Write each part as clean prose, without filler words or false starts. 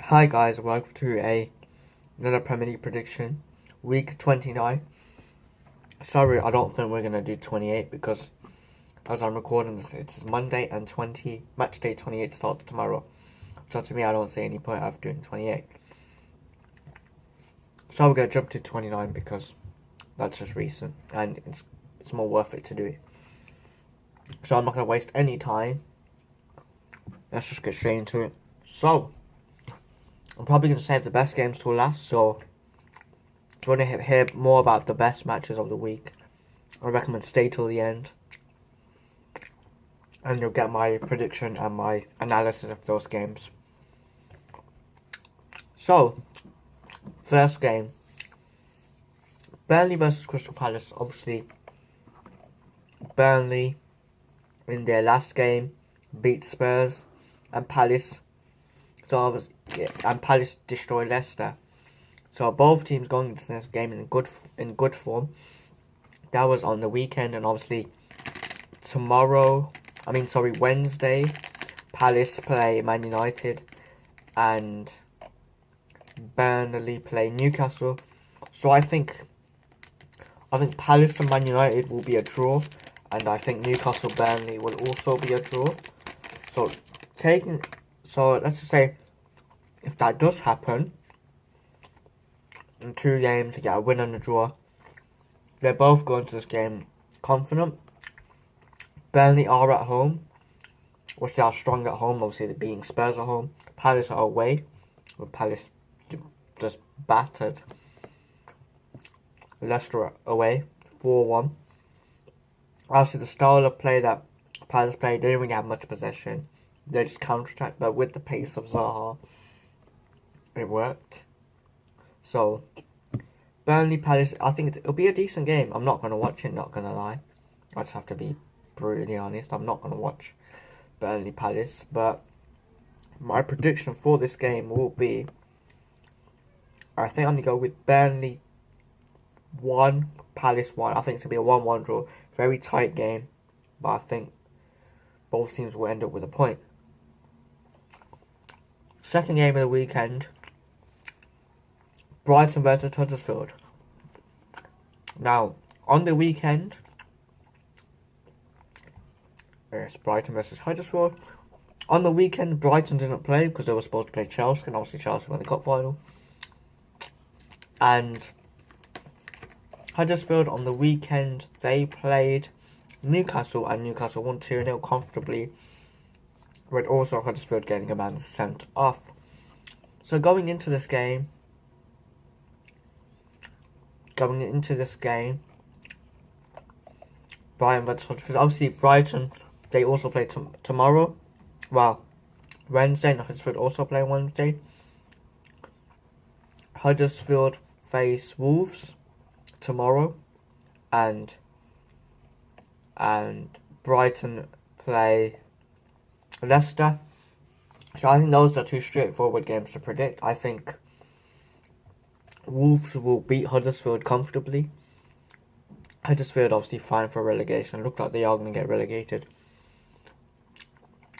Hi guys, welcome to another Premier League prediction, week 29. Sorry, I don't think we're gonna do 28 because as I'm recording this, it's Monday and match day 28 starts tomorrow. So to me, I don't see any point of doing 28. So we're gonna jump to 29 because that's just recent and it's more worth it to do it. So I'm not gonna waste any time. Let's just get straight into it. So I'm probably going to save the best games till last, so if you want to hear more about the best matches of the week, I recommend stay till the end, and you'll get my prediction and my analysis of those games. So, first game, Burnley versus Crystal Palace. Obviously, Burnley, in their last game, beat Spurs, and Palace Palace destroyed Leicester. So both teams going into this game in good form. That was on the weekend, and obviously Wednesday, Palace play Man United, and Burnley play Newcastle. So I think Palace and Man United will be a draw, and I think Newcastle Burnley will also be a draw. So let's just say, if that does happen, in 2 games to get a win and a draw, they're both going to this game confident. Burnley are at home, which they are strong at home. Obviously, they're beating Spurs at home. Palace are away, with Palace just battered Leicester away, 4-1. Obviously, the style of play that Palace played, they didn't really have much possession. They just counter-attacked, but with the pace of Zaha, it worked. So, Burnley Palace, I think it'll be a decent game. I'm not going to watch it, not going to lie. I just have to be brutally honest. I'm not going to watch Burnley Palace, but my prediction for this game will be, I think I'm going to go with Burnley 1, Palace 1. I think it's going to be a 1-1 draw. Very tight game, but I think both teams will end up with a point. Second game of the weekend, Brighton versus Huddersfield. Now, on the weekend, it's Brighton versus Huddersfield. On the weekend, Brighton didn't play because they were supposed to play Chelsea, and obviously Chelsea won the cup final. And Huddersfield on the weekend, they played Newcastle, and Newcastle won 2-0 comfortably, with also Huddersfield getting a man sent off. So going into this game, Brighton versus Huddersfield. Obviously, Brighton, they also play tomorrow. Well, Wednesday, and Huddersfield also play Wednesday. Huddersfield face Wolves tomorrow, and Brighton play Leicester. So I think those are 2 straightforward games to predict. I think Wolves will beat Huddersfield comfortably. Huddersfield obviously fine for relegation. Look like they are going to get relegated.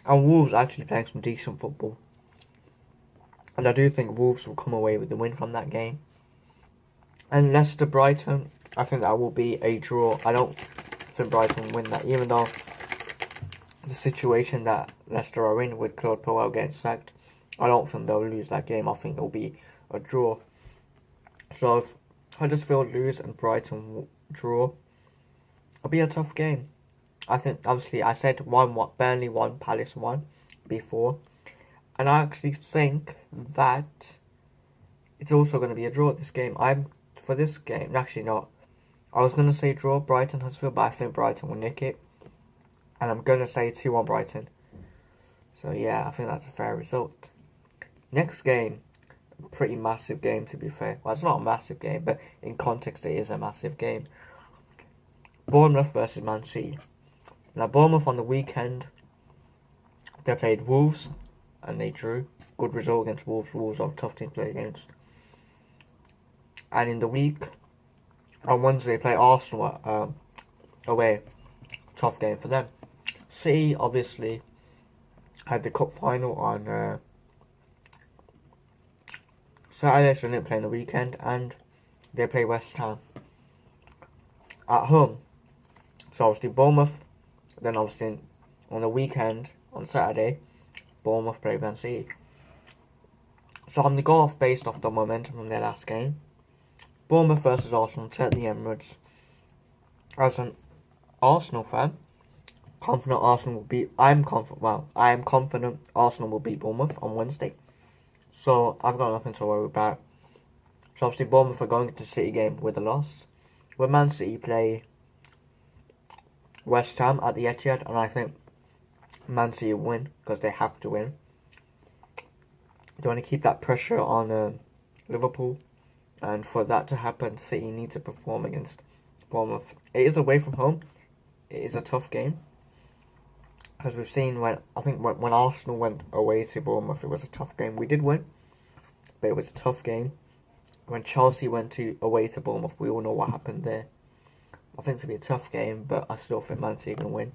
And Wolves actually playing some decent football. And I do think Wolves will come away with the win from that game. And Leicester Brighton, I think that will be a draw. I don't think Brighton will win that, even though the situation that Leicester are in with Claude Puel getting sacked, I don't think they'll lose that game. I think it'll be a draw. So if Huddersfield lose and Brighton draw, it'll be a tough game. I think, obviously, I said Burnley 1, Palace 1 before. And I actually think that it's also going to be a draw this game. Actually not. I was going to say draw Brighton Huddersfield, but I think Brighton will nick it. And I'm going to say 2-1 Brighton. So yeah, I think that's a fair result. Next game, a pretty massive game to be fair. Well, it's not a massive game, but in context it is a massive game. Bournemouth versus Man City. Now Bournemouth on the weekend, they played Wolves and they drew. Good result against Wolves. Wolves are a tough team to play against. And in the week, on Wednesday they play Arsenal away. Tough game for them. City obviously had the cup final on Saturday, so they didn't play on the weekend, and they play West Ham at home. So obviously Bournemouth, then obviously on the weekend, on Saturday, Bournemouth play Man City. So I'm going to go off based off the momentum from their last game. Bournemouth versus Arsenal at the Emirates. As an Arsenal fan, confident Arsenal will beat. I am confident Arsenal will beat Bournemouth on Wednesday. So I've got nothing to worry about. So obviously Bournemouth are going to City game with a loss. When Man City play West Ham at the Etihad, and I think Man City win because they have to win. They want to keep that pressure on Liverpool, and for that to happen, City need to perform against Bournemouth. It is away from home. It is a tough game, because we've seen when Arsenal went away to Bournemouth, it was a tough game. We did win, but it was a tough game. When Chelsea went away to Bournemouth, we all know what happened there. I think it's going to be a tough game, but I still think Man City are going to win.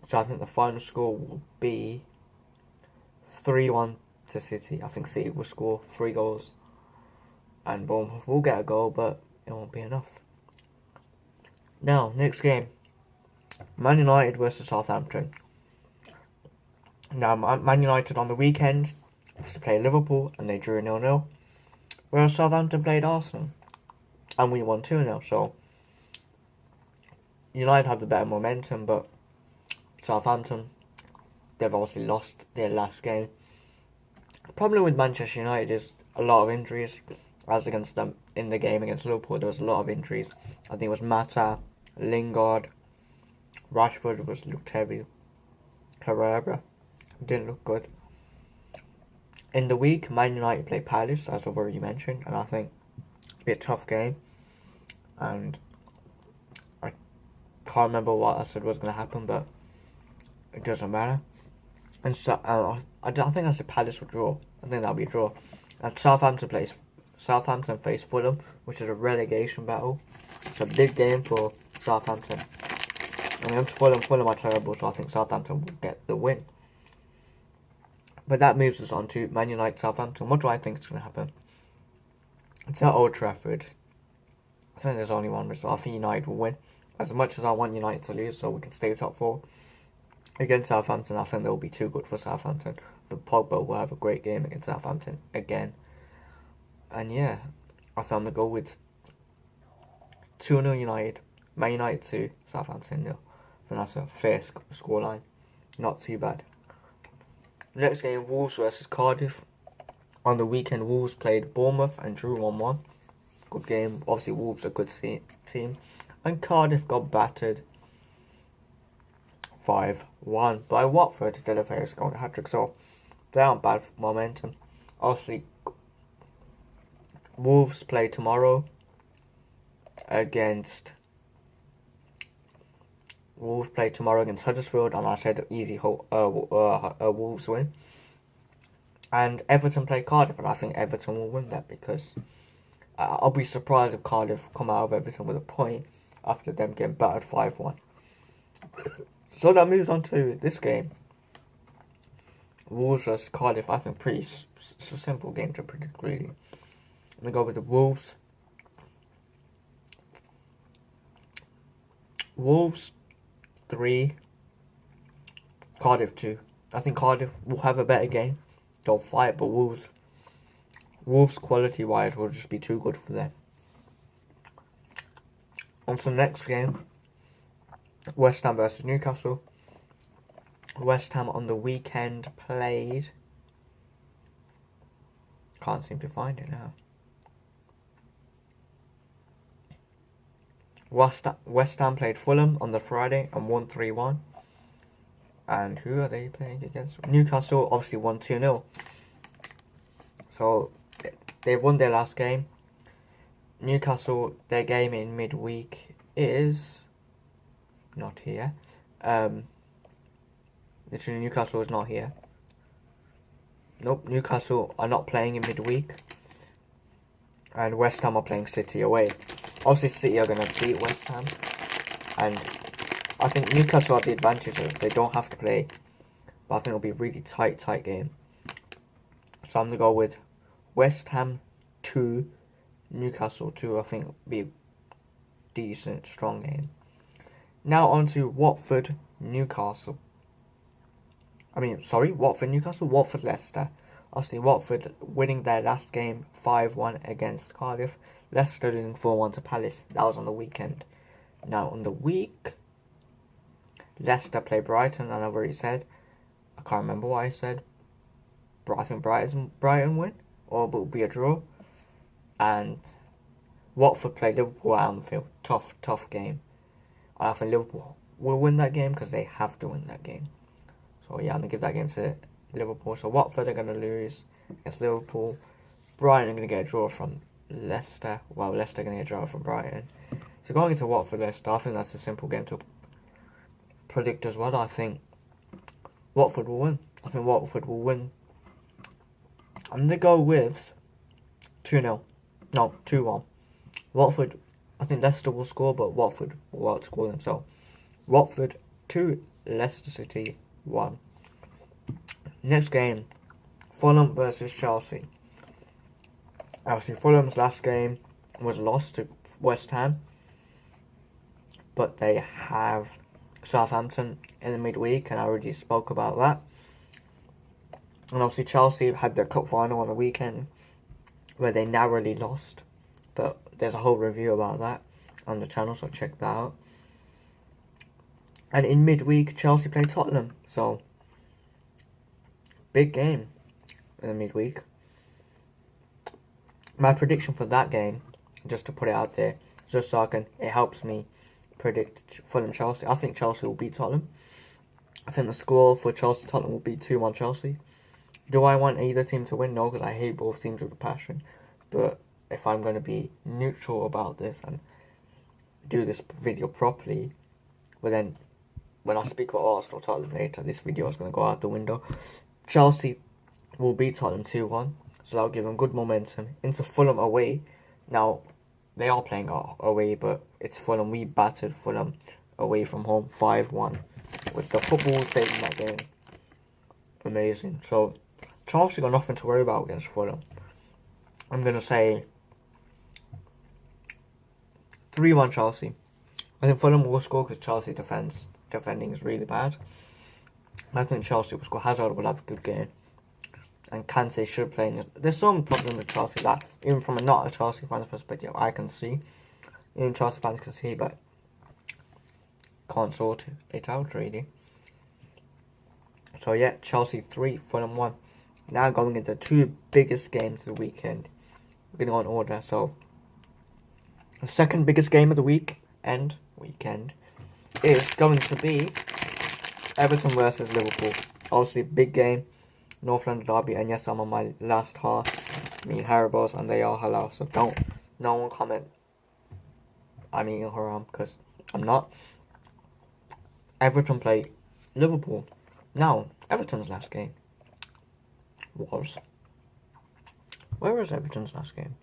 So I think the final score will be 3-1 to City. I think City will score 3 goals, and Bournemouth will get a goal, but it won't be enough. Now, next game, Man United versus Southampton. Now, Man United on the weekend was to play Liverpool, and they drew 0-0. Whereas Southampton played Arsenal, and we won 2-0. So, United have the better momentum, but Southampton, they've obviously lost their last game. The problem with Manchester United is a lot of injuries. As against them in the game against Liverpool, there was a lot of injuries. I think it was Mata, Lingard, Rashford looked heavy. Herrera didn't look good. In the week, Man United play Palace, as I've already mentioned, and I think it'll be a tough game. And I can't remember what I said was going to happen, but it doesn't matter. And so I think I said Palace will draw. I think that'll be a draw. And Southampton face Fulham, which is a relegation battle. It's a big game for Southampton. I mean, Fulham are terrible, so I think Southampton will get the win. But that moves us on to Man United Southampton. What do I think is going to happen? It's at Old Trafford. I think there's only one result. I think United will win. As much as I want United to lose, so we can stay top 4. Against Southampton, I think they'll be too good for Southampton. The Pogba will have a great game against Southampton again. And yeah, I think I'm going to go with 2-0 United. Man United 2, Southampton 0. I think that's a fair scoreline. Not too bad. Next game, Wolves versus Cardiff. On the weekend, Wolves played Bournemouth and drew 1-1. Good game. Obviously, Wolves are a good team. And Cardiff got battered 5-1 by Watford. Deulofeu scored a hat-trick, so they aren't bad momentum. Obviously, Wolves play tomorrow against Huddersfield, and I said easy Wolves win. And Everton play Cardiff, and I think Everton will win that, because I'll be surprised if Cardiff come out of Everton with a point after them getting battered 5-1. So that moves on to this game. Wolves versus Cardiff. I think it's a simple game to predict, really. I'm going to go with the Wolves. Wolves 3, Cardiff 2. I think Cardiff will have a better game. They'll fight, but Wolves quality-wise will just be too good for them. On to the next game. West Ham versus Newcastle. West Ham on the weekend played... Can't seem to find it now. West Ham played Fulham on the Friday and won 3-1. And who are they playing against? Newcastle obviously won 2-0. So they won their last game. Newcastle, their game in midweek is not here. Literally, Newcastle is not here. Nope, Newcastle are not playing in midweek. And West Ham are playing City away. Obviously, City are going to beat West Ham. And I think Newcastle have the advantages. They don't have to play. But I think it'll be a really tight game. So I'm going to go with West Ham 2, Newcastle 2. I think will be a decent, strong game. Now on to Watford, Newcastle. Watford, Newcastle, Watford, Leicester. Obviously, Watford winning their last game 5-1 against Cardiff. Leicester losing 4-1 to Palace. That was on the weekend. Now, on the week, Leicester play Brighton, and I've already said. I can't remember what I said. But I think Brighton win, or it will be a draw. And Watford play Liverpool at Anfield. Tough game. And I think Liverpool will win that game because they have to win that game. So yeah, I'm going to give that game to Liverpool. So Watford are going to lose against Liverpool. Brighton are going to get a draw from Leicester. Well, Leicester are going to get a draw from Brighton. So going into Watford, Leicester, I think that's a simple game to predict as well. I think Watford will win. I'm going to go with 2-0. No, 2-1. Watford, I think Leicester will score, but Watford will outscore them. So, Watford 2, Leicester City 1. Next game, Fulham versus Chelsea. Obviously, Fulham's last game was lost to West Ham, but they have Southampton in the midweek, and I already spoke about that. And obviously, Chelsea had their cup final on the weekend, where they narrowly lost, but there's a whole review about that on the channel, so check that out. And in midweek, Chelsea play Tottenham, so big game in the midweek. My prediction for that game, just to put it out there, just so it helps me predict Fulham Chelsea. I think Chelsea will beat Tottenham. I think the score for Chelsea Tottenham will be 2-1 Chelsea. Do I want either team to win? No, because I hate both teams with a passion. But if I'm going to be neutral about this and do this video properly, well then, when I speak about Arsenal Tottenham later, this video is going to go out the window. Chelsea will beat Tottenham 2-1, so that'll give them good momentum into Fulham away. Now, they are playing away, but it's Fulham. We battered Fulham away from home 5-1 with the football taking that game. Amazing. So, Chelsea got nothing to worry about against Fulham. I'm going to say 3-1 Chelsea. I think Fulham will score because Chelsea defending is really bad. I think Chelsea will score. Hazard will have a good game. And Kante should play. There's some problem with Chelsea that, even from not a Chelsea fan's perspective, I can see. Even Chelsea fans can see, but can't sort it out really. So yeah, Chelsea 3, Fulham 1. Now going into the two biggest games of the weekend. We're going to go in order. So, the second biggest game of the weekend is going to be Everton versus Liverpool. Obviously, big game, North London derby, and yes, I'm on my last half. I'm eating Haribo's, and they are halal, so no one comment I'm eating haram, because I'm not. Everton play Liverpool. Now, Everton's last game was... Where was Everton's last game?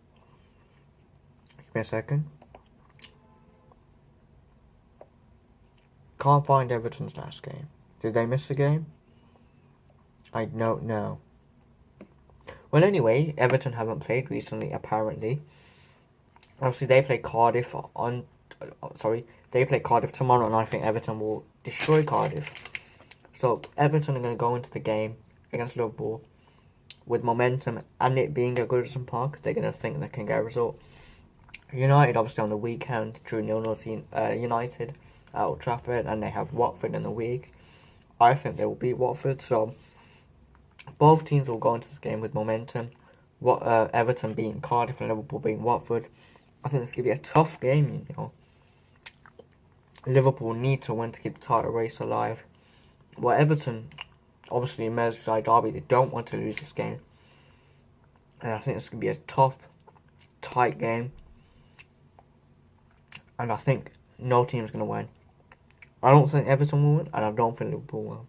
Give me a second. Can't find Everton's last game. Did they miss a game? I don't know. Well, anyway, Everton haven't played recently, apparently. Obviously, they play Cardiff they play Cardiff tomorrow, and I think Everton will destroy Cardiff. So, Everton are going to go into the game against Liverpool with momentum, and it being at Goodison Park, they're going to think they can get a result. United, obviously, on the weekend, drew 0-0 to United at Old Trafford, and they have Watford in the week. I think they will beat Watford, so both teams will go into this game with momentum. Everton beating Cardiff and Liverpool beating Watford. I think this could be a tough game, Liverpool need to win to keep the title race alive. Well, Everton, obviously, in Merseyside derby, they don't want to lose this game. And I think this could be a tough, tight game. And I think no team's going to win. I don't think Everton will win, and I don't think Liverpool will.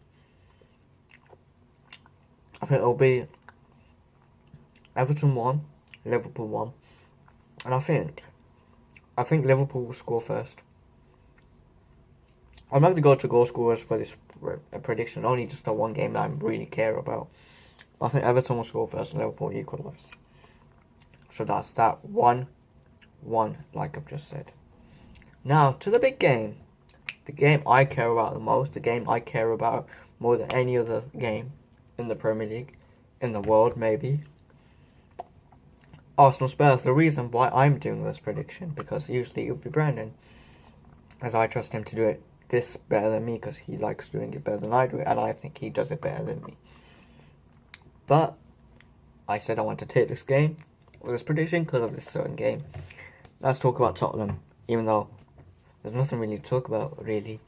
I think it'll be Everton 1, Liverpool 1. And I think Liverpool will score first. I'm not going to go to goal scorers for this prediction, only just the one game that I really care about. I think Everton will score first and Liverpool equalise. So that's that 1-1, like I've just said. Now, to the big game. The game I care about the most, the game I care about more than any other game in the Premier League, in the world maybe. Arsenal Spurs. The reason why I'm doing this prediction, because usually it would be Brandon, as I trust him to do it this better than me, because he likes doing it better than I do it, and I think he does it better than me. But I said I want to take this game, or this prediction, because of this certain game. Let's talk about Tottenham, even though there's nothing really to talk about, really.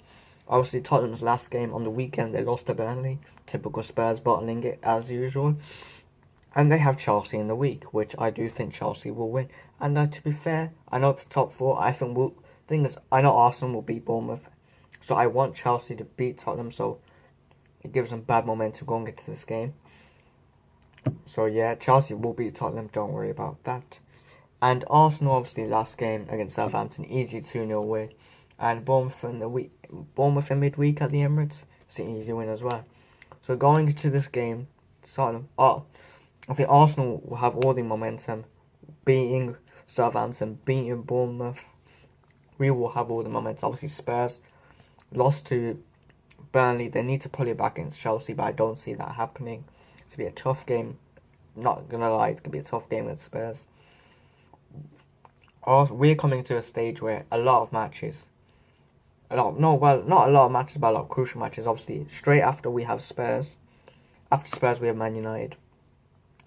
Obviously, Tottenham's last game on the weekend, they lost to Burnley. Typical Spurs bottling it, as usual. And they have Chelsea in the week, which I do think Chelsea will win. And to be fair, I know it's top four. I know Arsenal will beat Bournemouth. So I want Chelsea to beat Tottenham, so it gives them bad momentum going into this game. So yeah, Chelsea will beat Tottenham, don't worry about that. And Arsenal, obviously, last game against Southampton, easy 2-0 win. And Bournemouth in midweek at the Emirates, it's an easy win as well. So going into this game, Tottenham, I think Arsenal will have all the momentum, beating Southampton, beating Bournemouth. We will have all the momentum. Obviously, Spurs lost to Burnley. They need to pull it back against Chelsea, but I don't see that happening. It's going to be a tough game. Not going to lie, it's going to be a tough game with Spurs. We're coming to a stage where a lot of matches, not a lot of matches, but a lot of crucial matches. Obviously, straight after we have Spurs. After Spurs, we have Man United.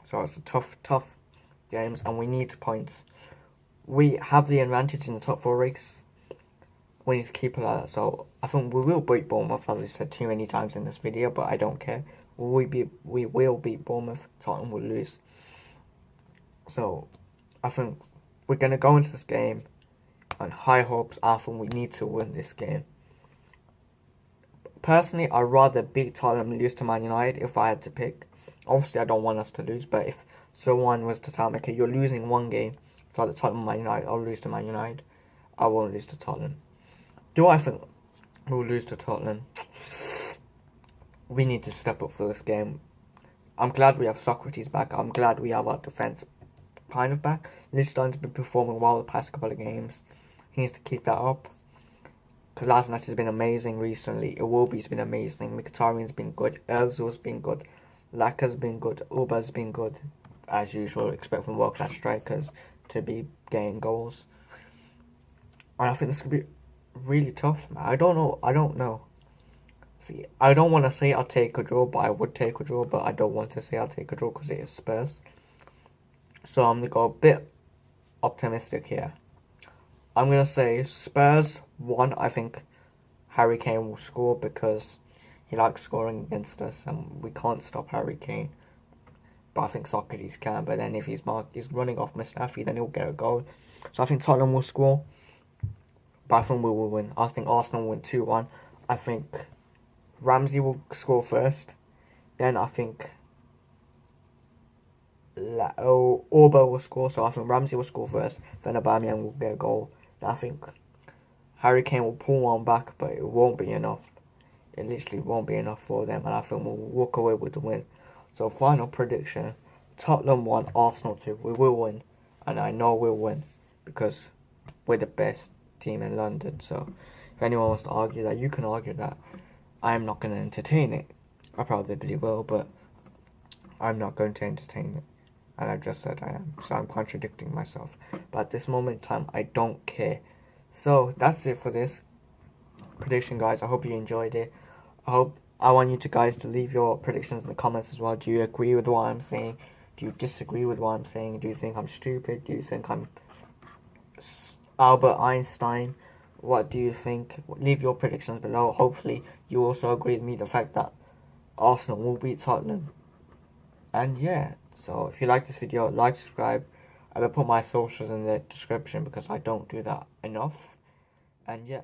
So it's a tough games, and we need points. We have the advantage in the top four race. We need to keep it like that. So I think we will beat Bournemouth, as I've said too many times in this video, but I don't care. We will beat Bournemouth. Tottenham will lose. So I think we're going to go into this game on high hopes. I think we need to win this game. Personally, I'd rather beat Tottenham and lose to Man United if I had to pick. Obviously, I don't want us to lose, but if someone was to tell me, okay, you're losing one game, it's either Tottenham or Man United, I'll lose to Man United. I won't lose to Tottenham. Do I think we'll lose to Tottenham? We need to step up for this game. I'm glad we have Socrates back. I'm glad we have our defence kind of back. Lichtstein's been performing well the past couple of games. He needs to keep that up. Kolasinac has been amazing recently. Iwobi's been amazing. Mkhitaryan's been good. Ozil's been good. Laka's been good. Uba's been good. As usual, expect from world-class strikers to be getting goals. And I think this could be really tough, man. I don't know. See, I don't want to say I'll take a draw, but I would take a draw. But I don't want to say I'll take a draw because it is Spurs. So I'm going to go a bit optimistic here. I'm going to say Spurs 1. I think Harry Kane will score because he likes scoring against us and we can't stop Harry Kane. But I think Socrates can. But then if he's running off Mustafi, then he'll get a goal. So I think Tottenham will score. But I think we will win. I think Arsenal will win 2-1. I think Ramsey will score first. Then I think Orbo will score. So I think Ramsey will score first. Then Aubameyang will get a goal. And I think Harry Kane will pull one back, but it won't be enough. It literally won't be enough for them. And I think we'll walk away with the win. So final prediction. Tottenham 1, Arsenal 2. We will win. And I know we'll win. Because we're the best team in London. So if anyone wants to argue that, you can argue that. I'm not going to entertain it. I probably will, but I'm not going to entertain it. And I just said I am. So I'm contradicting myself. But at this moment in time, I don't care. So that's it for this prediction, guys. I hope you enjoyed it. I want you guys to leave your predictions in the comments as well. Do you agree with what I'm saying? Do you disagree with what I'm saying? Do you think I'm stupid? Do you think I'm Albert Einstein? What do you think? Leave your predictions below. Hopefully you also agree with me the fact that Arsenal will beat Tottenham. And yeah, so if you like this video, like, subscribe. I will put my socials in the description because I don't do that enough. And yeah.